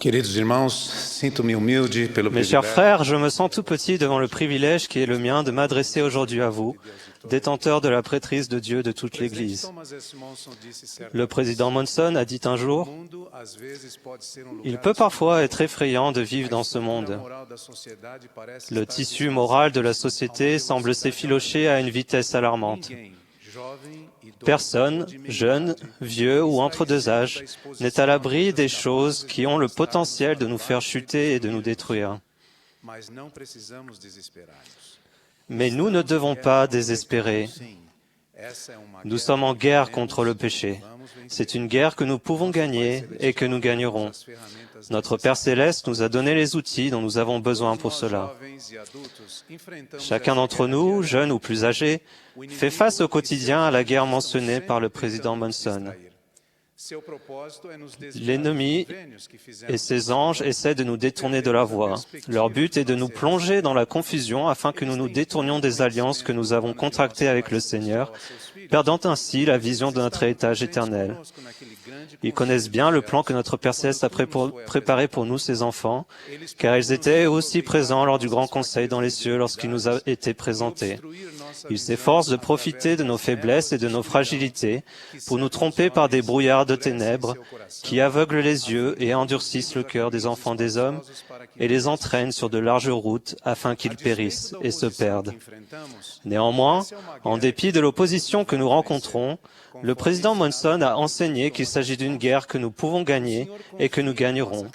Queridos irmãos, sinto-me humilde pelo Mes chers privilégio frères, je me sens tout petit devant le privilège qui est le mien de m'adresser aujourd'hui à vous, détenteurs de la prêtrise de Dieu de toute l'Église. Le président Monson a dit un jour, « Il peut parfois être effrayant de vivre dans ce monde. Le tissu moral de la société semble s'effilocher à une vitesse alarmante. Personne, jeune, vieux ou entre deux âges, n'est à l'abri des choses qui ont le potentiel de nous faire chuter et de nous détruire. Mais nous ne devons pas désespérer. Nous sommes en guerre contre le péché. C'est une guerre que nous pouvons gagner et que nous gagnerons. Notre Père Céleste nous a donné les outils dont nous avons besoin pour cela. Chacun d'entre nous, jeunes ou plus âgés, fait face au quotidien à la guerre mentionnée par le président Monson. L'ennemi et ses anges essaient de nous détourner de la voie. Leur but est de nous plonger dans la confusion afin que nous nous détournions des alliances que nous avons contractées avec le Seigneur, perdant ainsi la vision de notre héritage éternel. Ils connaissent bien le plan que notre Père Céleste a préparé pour nous, ses enfants, car ils étaient aussi présents lors du grand conseil dans les cieux lorsqu'il nous a été présenté. Ils s'efforcent de profiter de nos faiblesses et de nos fragilités pour nous tromper par des brouillards de ténèbres qui aveuglent les yeux et endurcissent le cœur des enfants des hommes et les entraînent sur de larges routes afin qu'ils périssent et se perdent. Néanmoins, en dépit de l'opposition que nous rencontrons, le président Monson a enseigné qu'il s'agit d'une guerre que nous pouvons gagner et que nous gagnerons.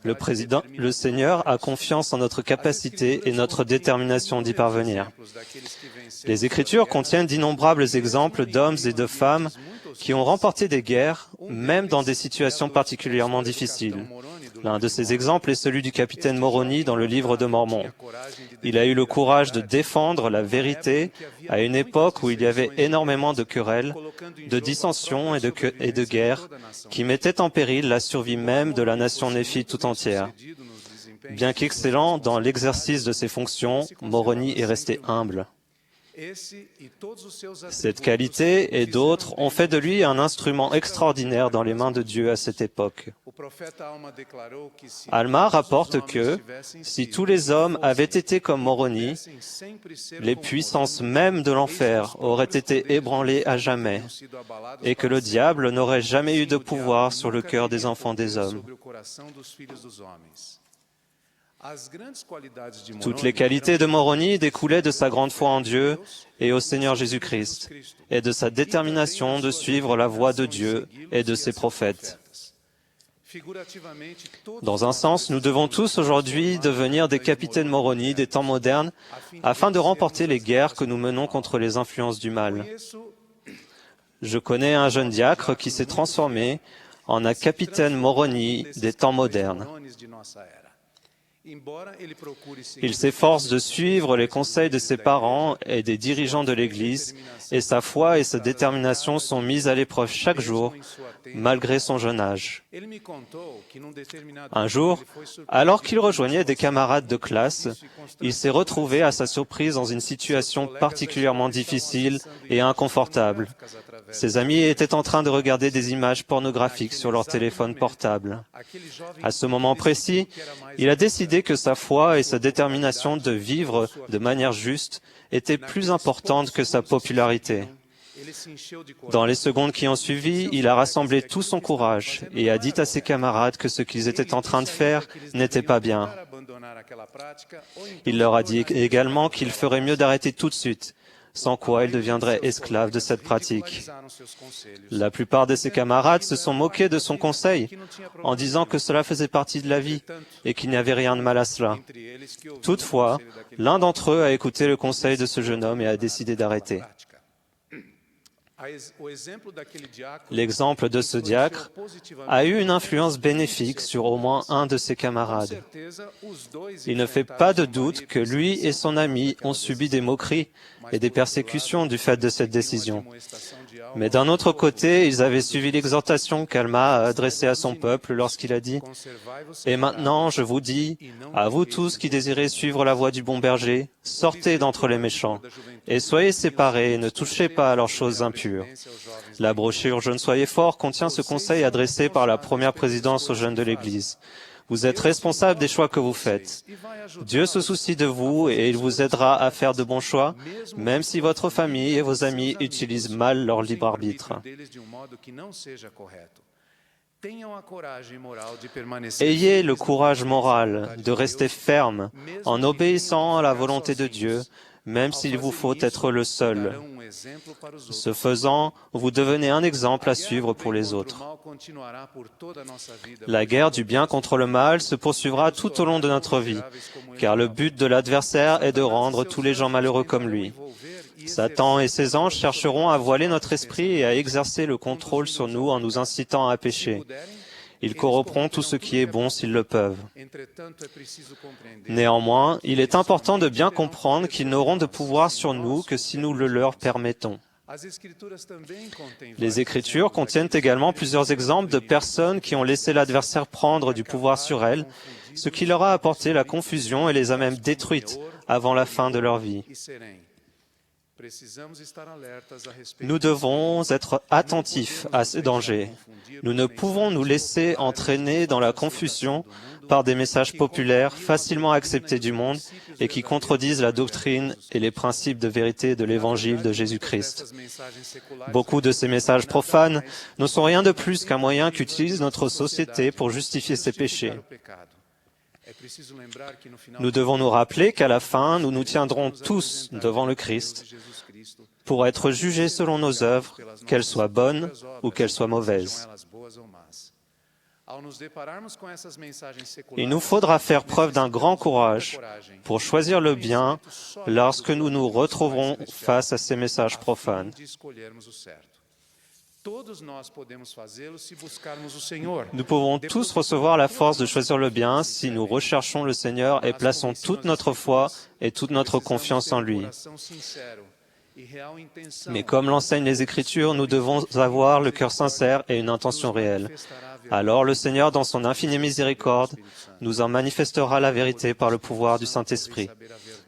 Le Seigneur a confiance en notre capacité et notre détermination d'y parvenir. Les Écritures contiennent d'innombrables exemples d'hommes et de femmes qui ont remporté des guerres, même dans des situations particulièrement difficiles. L'un de ces exemples est celui du capitaine Moroni dans le livre de Mormon. Il a eu le courage de défendre la vérité à une époque où il y avait énormément de querelles, de dissensions et de guerres qui mettaient en péril la survie même de la nation néphite tout entière. Bien qu'excellent dans l'exercice de ses fonctions, Moroni est resté humble. Cette qualité et d'autres ont fait de lui un instrument extraordinaire dans les mains de Dieu à cette époque. Alma rapporte que, si tous les hommes avaient été comme Moroni, les puissances mêmes de l'enfer auraient été ébranlées à jamais, et que le diable n'aurait jamais eu de pouvoir sur le cœur des enfants des hommes. Toutes les qualités de Moroni découlaient de sa grande foi en Dieu et au Seigneur Jésus-Christ, et de sa détermination de suivre la voie de Dieu et de ses prophètes. Dans un sens, nous devons tous aujourd'hui devenir des capitaines Moroni des temps modernes afin de remporter les guerres que nous menons contre les influences du mal. Je connais un jeune diacre qui s'est transformé en un capitaine Moroni des temps modernes. Il s'efforce de suivre les conseils de ses parents et des dirigeants de l'Église, et sa foi et sa détermination sont mises à l'épreuve chaque jour, malgré son jeune âge. Un jour, alors qu'il rejoignait des camarades de classe, il s'est retrouvé à sa surprise dans une situation particulièrement difficile et inconfortable. Ses amis étaient en train de regarder des images pornographiques sur leur téléphone portable. À ce moment précis, il a décidé que sa foi et sa détermination de vivre de manière juste étaient plus importantes que sa popularité. Dans les secondes qui ont suivi, il a rassemblé tout son courage et a dit à ses camarades que ce qu'ils étaient en train de faire n'était pas bien. Il leur a dit également qu'il ferait mieux d'arrêter tout de suite, sans quoi ils deviendraient esclaves de cette pratique. La plupart de ses camarades se sont moqués de son conseil en disant que cela faisait partie de la vie et qu'il n'y avait rien de mal à cela. Toutefois, l'un d'entre eux a écouté le conseil de ce jeune homme et a décidé d'arrêter. L'exemple de ce diacre a eu une influence bénéfique sur au moins un de ses camarades. Il ne fait pas de doute que lui et son ami ont subi des moqueries et des persécutions du fait de cette décision. Mais d'un autre côté, ils avaient suivi l'exhortation qu'Alma a adressée à son peuple lorsqu'il a dit « Et maintenant, je vous dis, à vous tous qui désirez suivre la voie du bon berger, sortez d'entre les méchants, et soyez séparés, et ne touchez pas à leurs choses impures. » La brochure « Jeunes soyez forts » contient ce conseil adressé par la première présidence aux jeunes de l'Église. Vous êtes responsable des choix que vous faites. Dieu se soucie de vous et il vous aidera à faire de bons choix, même si votre famille et vos amis utilisent mal leur libre arbitre. Ayez le courage moral de rester ferme en obéissant à la volonté de Dieu, même s'il vous faut être le seul. Ce faisant, vous devenez un exemple à suivre pour les autres. La guerre du bien contre le mal se poursuivra tout au long de notre vie, car le but de l'adversaire est de rendre tous les gens malheureux comme lui. Satan et ses anges chercheront à voiler notre esprit et à exercer le contrôle sur nous en nous incitant à pécher. Ils corrompront tout ce qui est bon s'ils le peuvent. Néanmoins, il est important de bien comprendre qu'ils n'auront de pouvoir sur nous que si nous le leur permettons. Les Écritures contiennent également plusieurs exemples de personnes qui ont laissé l'adversaire prendre du pouvoir sur elles, ce qui leur a apporté la confusion et les a même détruites avant la fin de leur vie. Nous devons être attentifs à ces dangers. Nous ne pouvons nous laisser entraîner dans la confusion par des messages populaires facilement acceptés du monde et qui contredisent la doctrine et les principes de vérité de l'Évangile de Jésus-Christ. Beaucoup de ces messages profanes ne sont rien de plus qu'un moyen qu'utilise notre société pour justifier ses péchés. Nous devons nous rappeler qu'à la fin, nous nous tiendrons tous devant le Christ pour être jugés selon nos œuvres, qu'elles soient bonnes ou qu'elles soient mauvaises. Il nous faudra faire preuve d'un grand courage pour choisir le bien lorsque nous nous retrouverons face à ces messages profanes. Nous pouvons tous recevoir la force de choisir le bien si nous recherchons le Seigneur et plaçons toute notre foi et toute notre confiance en lui. Mais comme l'enseignent les Écritures, nous devons avoir le cœur sincère et une intention réelle. Alors le Seigneur, dans son infinie miséricorde, nous en manifestera la vérité par le pouvoir du Saint-Esprit.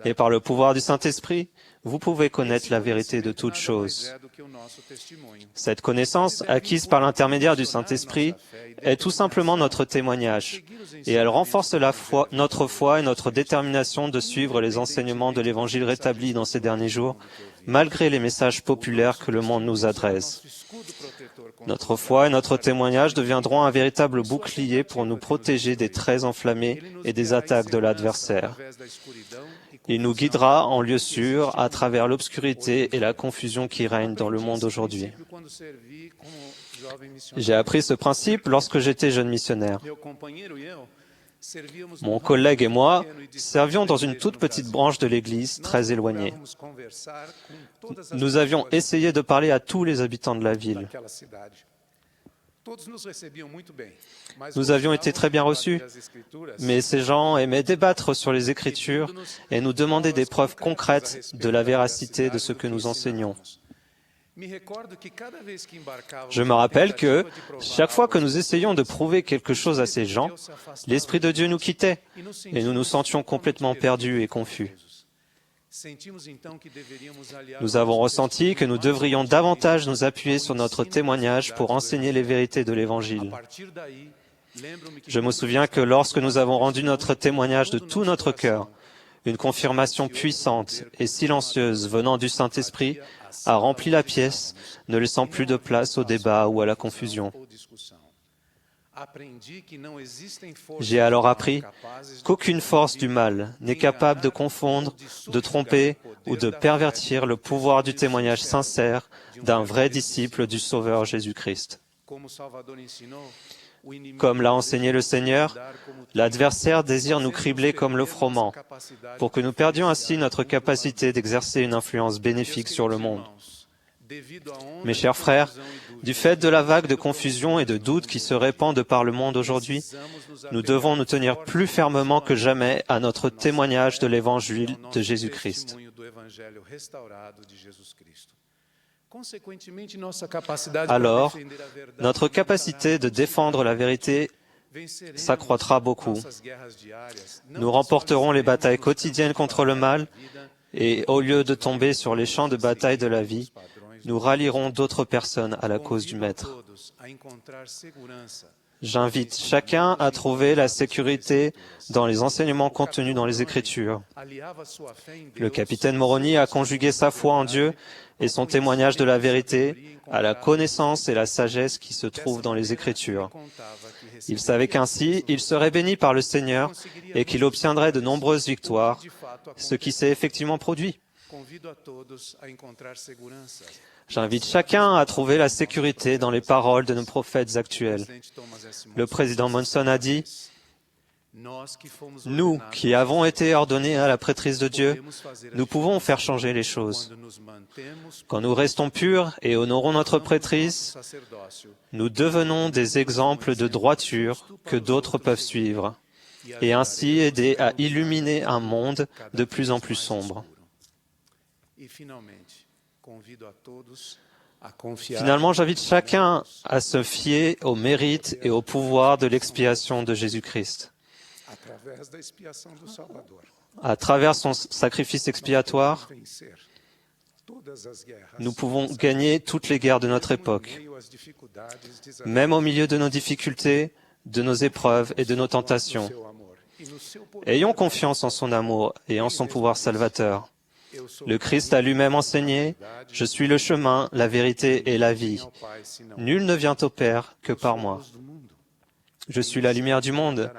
Et par le pouvoir du Saint-Esprit, vous pouvez connaître la vérité de toutes choses. Cette connaissance, acquise par l'intermédiaire du Saint-Esprit, est tout simplement notre témoignage, et elle renforce notre foi et notre détermination de suivre les enseignements de l'Évangile rétabli dans ces derniers jours, malgré les messages populaires que le monde nous adresse. Notre foi et notre témoignage deviendront un véritable bouclier pour nous protéger des traits enflammés et des attaques de l'adversaire. Il nous guidera en lieu sûr à travers l'obscurité et la confusion qui règnent dans le monde aujourd'hui. J'ai appris ce principe lorsque j'étais jeune missionnaire. Mon collègue et moi servions dans une toute petite branche de l'Église très éloignée. Nous avions essayé de parler à tous les habitants de la ville. Nous avions été très bien reçus, mais ces gens aimaient débattre sur les Écritures et nous demandaient des preuves concrètes de la véracité de ce que nous enseignons. Je me rappelle que, chaque fois que nous essayions de prouver quelque chose à ces gens, l'Esprit de Dieu nous quittait et nous nous sentions complètement perdus et confus. Nous avons ressenti que nous devrions davantage nous appuyer sur notre témoignage pour enseigner les vérités de l'Évangile. Je me souviens que lorsque nous avons rendu notre témoignage de tout notre cœur, une confirmation puissante et silencieuse venant du Saint-Esprit a rempli la pièce, ne laissant plus de place au débat ou à la confusion. J'ai alors appris qu'aucune force du mal n'est capable de confondre, de tromper ou de pervertir le pouvoir du témoignage sincère d'un vrai disciple du Sauveur Jésus-Christ. Comme l'a enseigné le Seigneur, l'adversaire désire nous cribler comme le froment, pour que nous perdions ainsi notre capacité d'exercer une influence bénéfique sur le monde. Mes chers frères, du fait de la vague de confusion et de doute qui se répand de par le monde aujourd'hui, nous devons nous tenir plus fermement que jamais à notre témoignage de l'Évangile de Jésus-Christ. Alors, notre capacité de défendre la vérité s'accroîtra beaucoup. Nous remporterons les batailles quotidiennes contre le mal et, au lieu de tomber sur les champs de bataille de la vie, nous rallierons d'autres personnes à la cause du Maître. J'invite chacun à trouver la sécurité dans les enseignements contenus dans les Écritures. Le capitaine Moroni a conjugué sa foi en Dieu et son témoignage de la vérité à la connaissance et la sagesse qui se trouvent dans les Écritures. Il savait qu'ainsi, il serait béni par le Seigneur et qu'il obtiendrait de nombreuses victoires, ce qui s'est effectivement produit. J'invite chacun à trouver la sécurité dans les paroles de nos prophètes actuels. Le président Monson a dit « Nous, qui avons été ordonnés à la prêtrise de Dieu, nous pouvons faire changer les choses. Quand nous restons purs et honorons notre prêtrise, nous devenons des exemples de droiture que d'autres peuvent suivre, et ainsi aider à illuminer un monde de plus en plus sombre. » Finalement, j'invite chacun à se fier au mérite et au pouvoir de l'expiation de Jésus-Christ. À travers son sacrifice expiatoire, nous pouvons gagner toutes les guerres de notre époque, même au milieu de nos difficultés, de nos épreuves et de nos tentations. Ayons confiance en son amour et en son pouvoir salvateur. Le Christ a lui-même enseigné « Je suis le chemin, la vérité et la vie. Nul ne vient au Père que par moi. Je suis la lumière du monde.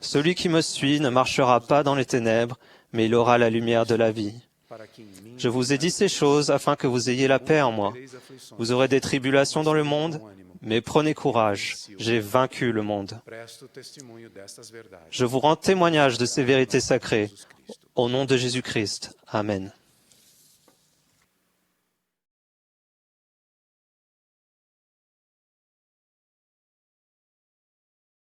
Celui qui me suit ne marchera pas dans les ténèbres, mais il aura la lumière de la vie. Je vous ai dit ces choses afin que vous ayez la paix en moi. Vous aurez des tribulations dans le monde, mais prenez courage, j'ai vaincu le monde. Je vous rends témoignage de ces vérités sacrées. Au nom de Jésus-Christ. Amen.